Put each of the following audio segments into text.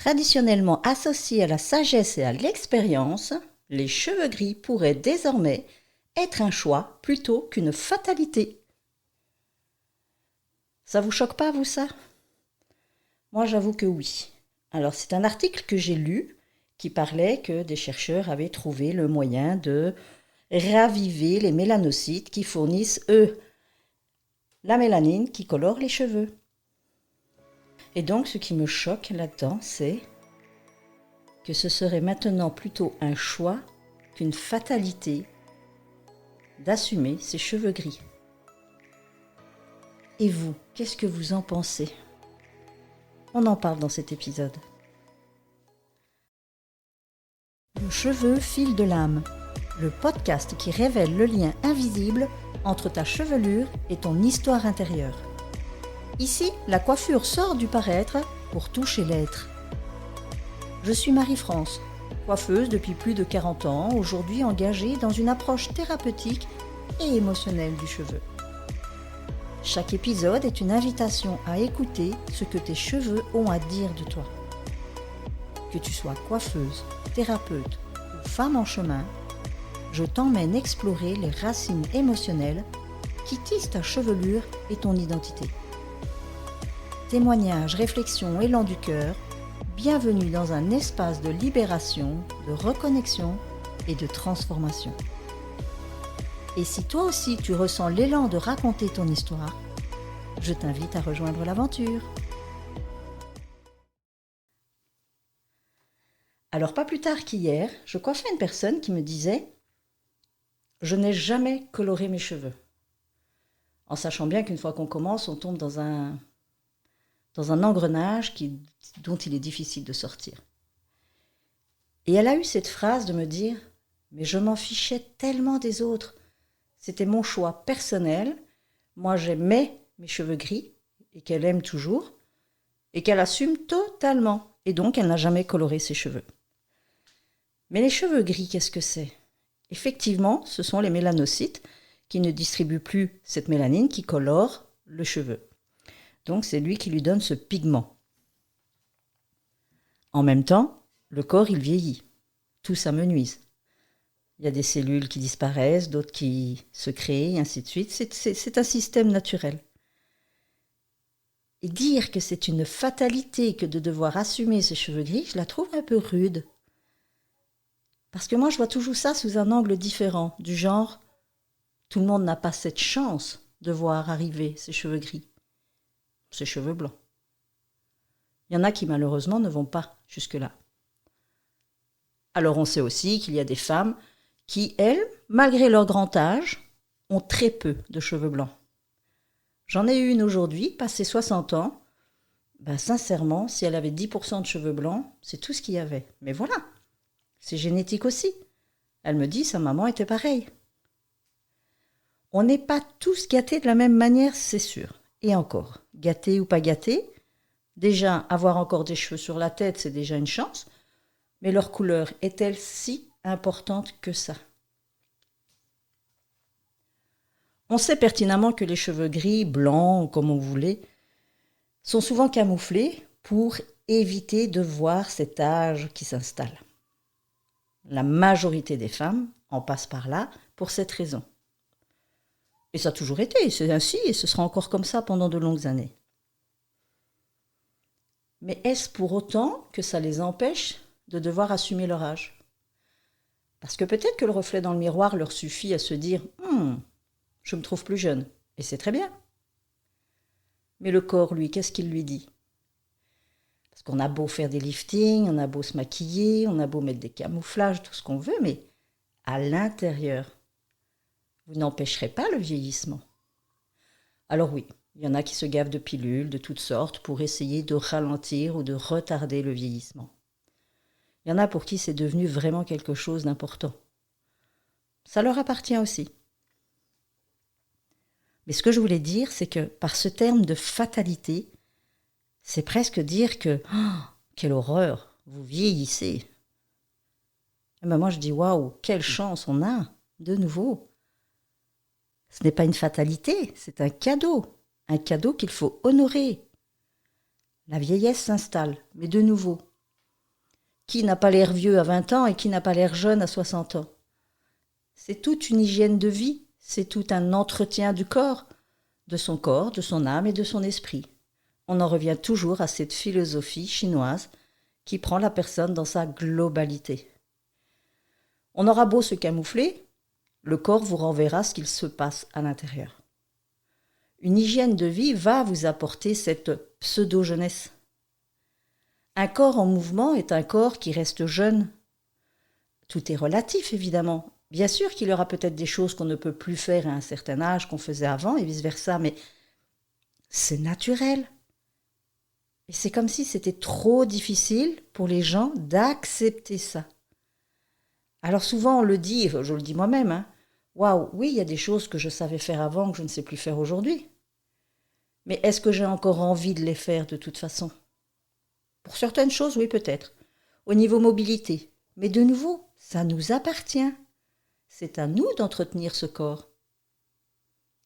Traditionnellement associés à la sagesse et à l'expérience, les cheveux gris pourraient désormais être un choix plutôt qu'une fatalité. Ça vous choque pas, vous, ça? Moi, j'avoue que oui. Alors, c'est un article que j'ai lu qui parlait que des chercheurs avaient trouvé le moyen de raviver les mélanocytes qui fournissent, eux, la mélanine qui colore les cheveux. Et donc, ce qui me choque là-dedans, c'est que ce serait maintenant plutôt un choix qu'une fatalité d'assumer ses cheveux gris. Et vous, qu'est-ce que vous en pensez? On en parle dans cet épisode. Le cheveu fil de l'âme, le podcast qui révèle le lien invisible entre ta chevelure et ton histoire intérieure. Ici, la coiffure sort du paraître pour toucher l'être. Je suis Marie-France, coiffeuse depuis plus de 40 ans, aujourd'hui engagée dans une approche thérapeutique et émotionnelle du cheveu. Chaque épisode est une invitation à écouter ce que tes cheveux ont à dire de toi. Que tu sois coiffeuse, thérapeute ou femme en chemin, je t'emmène explorer les racines émotionnelles qui tissent ta chevelure et ton identité. Témoignages, réflexions, élan du cœur, bienvenue dans un espace de libération, de reconnexion et de transformation. Et si toi aussi tu ressens l'élan de raconter ton histoire, je t'invite à rejoindre l'aventure. Alors pas plus tard qu'hier, je coiffais une personne qui me disait « Je n'ai jamais coloré mes cheveux ». En sachant bien qu'une fois qu'on commence, on tombe dans un engrenage dont il est difficile de sortir. Et elle a eu cette phrase de me dire « Mais je m'en fichais tellement des autres. C'était mon choix personnel. Moi, j'aimais mes cheveux gris et qu'elle aime toujours et qu'elle assume totalement. Et donc, elle n'a jamais coloré ses cheveux. » Mais les cheveux gris, qu'est-ce que c'est? Effectivement, ce sont les mélanocytes qui ne distribuent plus cette mélanine qui colore le cheveu. Donc, c'est lui qui lui donne ce pigment. En même temps, le corps, il vieillit. Tout s'amenuise. Il y a des cellules qui disparaissent, d'autres qui se créent, et ainsi de suite. C'est un système naturel. Et dire que c'est une fatalité que de devoir assumer ses cheveux gris, je la trouve un peu rude. Parce que moi, je vois toujours ça sous un angle différent, du genre, tout le monde n'a pas cette chance de voir arriver ses cheveux gris, ses cheveux blancs. Il y en a qui, malheureusement, ne vont pas jusque-là. Alors, on sait aussi qu'il y a des femmes qui, elles, malgré leur grand âge, ont très peu de cheveux blancs. J'en ai eu une aujourd'hui, passé 60 ans. Sincèrement, si elle avait 10% de cheveux blancs, c'est tout ce qu'il y avait. Mais voilà, c'est génétique aussi. Elle me dit, sa maman était pareille. On n'est pas tous gâtés de la même manière, c'est sûr. Et encore, gâtés ou pas gâtés, déjà, avoir encore des cheveux sur la tête, c'est déjà une chance. Mais leur couleur est-elle si importante que ça? On sait pertinemment que les cheveux gris, blancs, comme on voulait, sont souvent camouflés pour éviter de voir cet âge qui s'installe. La majorité des femmes en passent par là pour cette raison. Et ça a toujours été, c'est ainsi et ce sera encore comme ça pendant de longues années. Mais est-ce pour autant que ça les empêche de devoir assumer leur âge? Parce que peut-être que le reflet dans le miroir leur suffit à se dire « je me trouve plus jeune ». Et c'est très bien. Mais le corps, lui, qu'est-ce qu'il lui dit? Parce qu'on a beau faire des liftings, on a beau se maquiller, on a beau mettre des camouflages, tout ce qu'on veut, mais à l'intérieur, vous n'empêcherez pas le vieillissement. Alors oui, il y en a qui se gavent de pilules de toutes sortes pour essayer de ralentir ou de retarder le vieillissement. Il y en a pour qui c'est devenu vraiment quelque chose d'important. Ça leur appartient aussi. Mais ce que je voulais dire, c'est que par ce terme de fatalité, c'est presque dire que quelle horreur, vous vieillissez. Et moi je dis waouh, quelle chance on a, de nouveau. Ce n'est pas une fatalité, c'est un cadeau qu'il faut honorer. La vieillesse s'installe, mais de nouveau, Qui n'a pas l'air vieux à 20 ans et qui n'a pas l'air jeune à 60 ans? C'est toute une hygiène de vie, c'est tout un entretien du corps, de son âme et de son esprit. On en revient toujours à cette philosophie chinoise qui prend la personne dans sa globalité. On aura beau se camoufler, le corps vous renverra ce qu'il se passe à l'intérieur. Une hygiène de vie va vous apporter cette pseudo-jeunesse. Un corps en mouvement est un corps qui reste jeune. Tout est relatif, évidemment. Bien sûr qu'il y aura peut-être des choses qu'on ne peut plus faire à un certain âge qu'on faisait avant et vice-versa, mais c'est naturel. Et c'est comme si c'était trop difficile pour les gens d'accepter ça. Alors souvent on le dit, je le dis moi-même, waouh, oui, il y a des choses que je savais faire avant que je ne sais plus faire aujourd'hui. Mais est-ce que j'ai encore envie de les faire de toute façon? Pour certaines choses, oui, peut-être. Au niveau mobilité. Mais de nouveau, ça nous appartient. C'est à nous d'entretenir ce corps.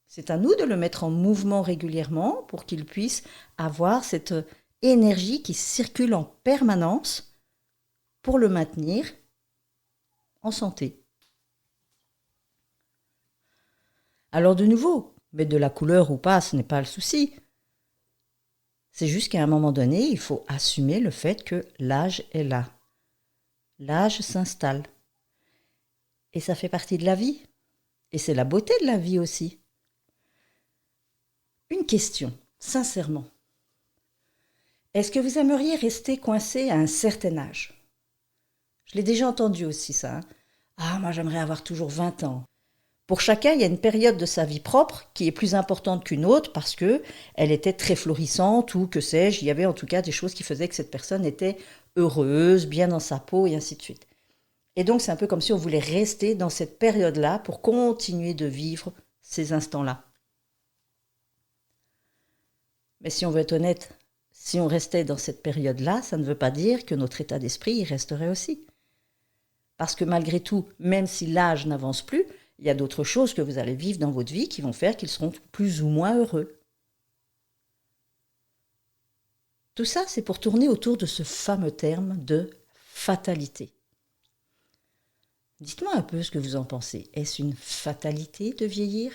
C'est à nous de le mettre en mouvement régulièrement pour qu'il puisse avoir cette énergie qui circule en permanence pour le maintenir en santé. Alors de nouveau, mettre de la couleur ou pas, ce n'est pas le souci. C'est juste qu'à un moment donné, il faut assumer le fait que l'âge est là. L'âge s'installe. Et ça fait partie de la vie. Et c'est la beauté de la vie aussi. Une question, sincèrement. Est-ce que vous aimeriez rester coincé à un certain âge? Je l'ai déjà entendu aussi ça. Moi j'aimerais avoir toujours 20 ans. Pour chacun, il y a une période de sa vie propre qui est plus importante qu'une autre parce qu'elle était très florissante ou que sais-je, il y avait en tout cas des choses qui faisaient que cette personne était heureuse, bien dans sa peau et ainsi de suite. Et donc c'est un peu comme si on voulait rester dans cette période-là pour continuer de vivre ces instants-là. Mais si on veut être honnête, si on restait dans cette période-là, ça ne veut pas dire que notre état d'esprit y resterait aussi. Parce que malgré tout, même si l'âge n'avance plus, il y a d'autres choses que vous allez vivre dans votre vie qui vont faire qu'ils seront plus ou moins heureux. Tout ça, c'est pour tourner autour de ce fameux terme de fatalité. Dites-moi un peu ce que vous en pensez. Est-ce une fatalité de vieillir?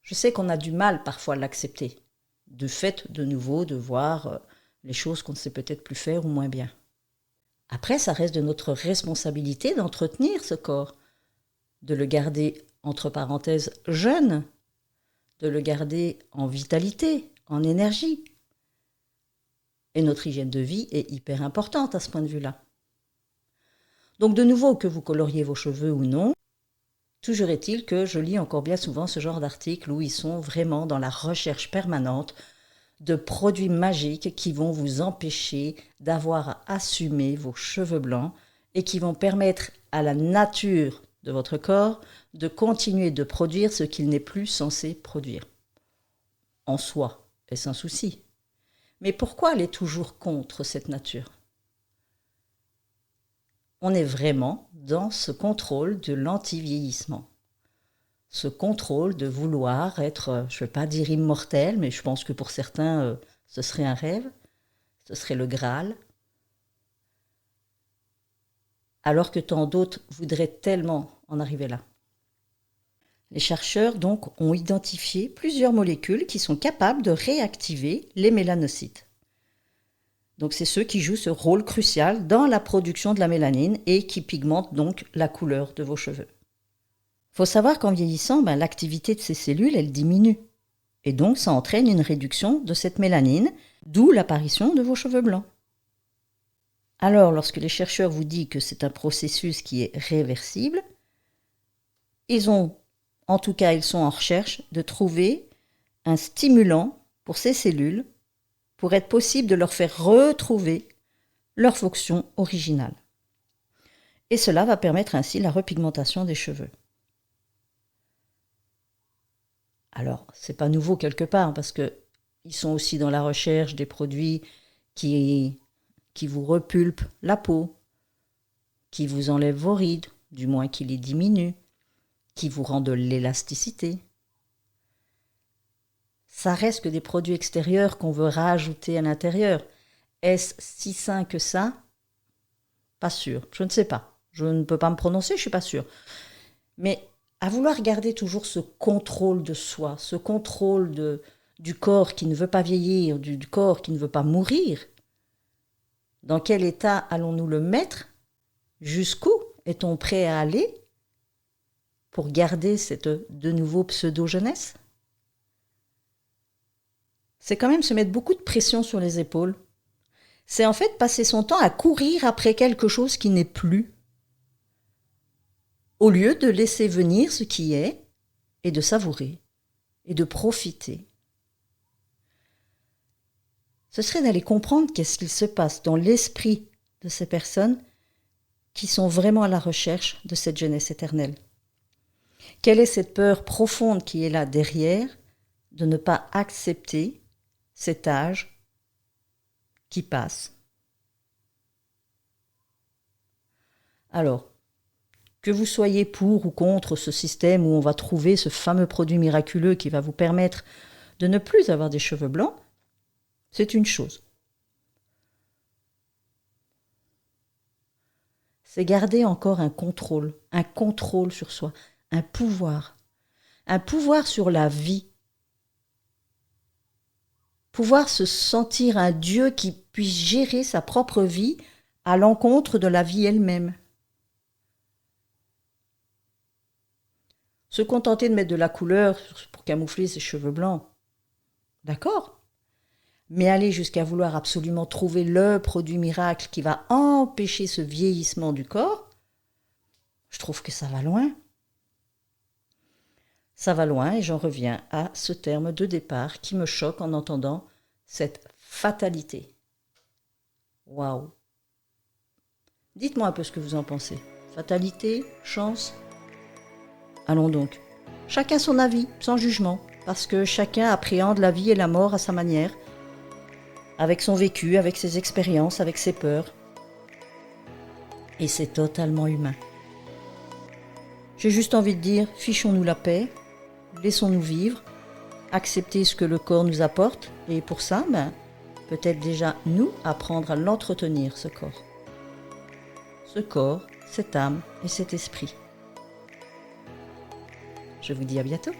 Je sais qu'on a du mal parfois à l'accepter. De fait, de nouveau, de voir les choses qu'on ne sait peut-être plus faire ou moins bien. Après, ça reste de notre responsabilité d'entretenir ce corps, de le garder, entre parenthèses, jeune, de le garder en vitalité, en énergie. Et notre hygiène de vie est hyper importante à ce point de vue-là. Donc de nouveau, que vous coloriez vos cheveux ou non, toujours est-il que je lis encore bien souvent ce genre d'articles où ils sont vraiment dans la recherche permanente de produits magiques qui vont vous empêcher d'avoir à assumer vos cheveux blancs et qui vont permettre à la nature de votre corps de continuer de produire ce qu'il n'est plus censé produire. En soi, est-ce un souci? Mais pourquoi aller toujours contre cette nature? On est vraiment dans ce contrôle de l'anti-vieillissement. Ce contrôle de vouloir être, je ne vais pas dire immortel, mais je pense que pour certains, ce serait un rêve, ce serait le Graal. Alors que tant d'autres voudraient tellement en arriver là. Les chercheurs donc ont identifié plusieurs molécules qui sont capables de réactiver les mélanocytes. Donc c'est ceux qui jouent ce rôle crucial dans la production de la mélanine et qui pigmentent donc la couleur de vos cheveux. Il faut savoir qu'en vieillissant, l'activité de ces cellules, elle diminue. Et donc ça entraîne une réduction de cette mélanine, d'où l'apparition de vos cheveux blancs. Alors, lorsque les chercheurs vous disent que c'est un processus qui est réversible, ils sont en recherche de trouver un stimulant pour ces cellules pour être possible de leur faire retrouver leur fonction originale. Et cela va permettre ainsi la repigmentation des cheveux. Alors, c'est pas nouveau quelque part, parce qu'ils sont aussi dans la recherche des produits qui vous repulpent la peau, qui vous enlèvent vos rides, du moins qui les diminuent, qui vous rendent de l'élasticité. Ça reste que des produits extérieurs qu'on veut rajouter à l'intérieur. Est-ce si sain que ça? Pas sûr, je ne sais pas. Je ne peux pas me prononcer, je ne suis pas sûre. Mais à vouloir garder toujours ce contrôle de soi, ce contrôle du corps qui ne veut pas vieillir, du corps qui ne veut pas mourir, dans quel état allons-nous le mettre? Jusqu'où est-on prêt à aller pour garder cette de nouveau pseudo-jeunesse? C'est quand même se mettre beaucoup de pression sur les épaules. C'est en fait passer son temps à courir après quelque chose qui n'est plus, au lieu de laisser venir ce qui est et de savourer et de profiter. Ce serait d'aller comprendre qu'est-ce qu'il se passe dans l'esprit de ces personnes qui sont vraiment à la recherche de cette jeunesse éternelle. Quelle est cette peur profonde qui est là derrière de ne pas accepter cet âge qui passe? Alors, que vous soyez pour ou contre ce système où on va trouver ce fameux produit miraculeux qui va vous permettre de ne plus avoir des cheveux blancs, c'est une chose. C'est garder encore un contrôle sur soi, un pouvoir sur la vie. Pouvoir se sentir un Dieu qui puisse gérer sa propre vie à l'encontre de la vie elle-même. Se contenter de mettre de la couleur pour camoufler ses cheveux blancs, d'accord. Mais aller jusqu'à vouloir absolument trouver le produit miracle qui va empêcher ce vieillissement du corps, je trouve que ça va loin. Ça va loin et j'en reviens à ce terme de départ qui me choque en entendant cette fatalité. Waouh! Dites-moi un peu ce que vous en pensez. Fatalité, chance? Allons donc. Chacun son avis, sans jugement, parce que chacun appréhende la vie et la mort à sa manière, avec son vécu, avec ses expériences, avec ses peurs. Et c'est totalement humain. J'ai juste envie de dire, fichons-nous la paix, laissons-nous vivre, accepter ce que le corps nous apporte, et pour ça, peut-être déjà nous apprendre à l'entretenir, ce corps. Ce corps, cette âme et cet esprit. Je vous dis à bientôt.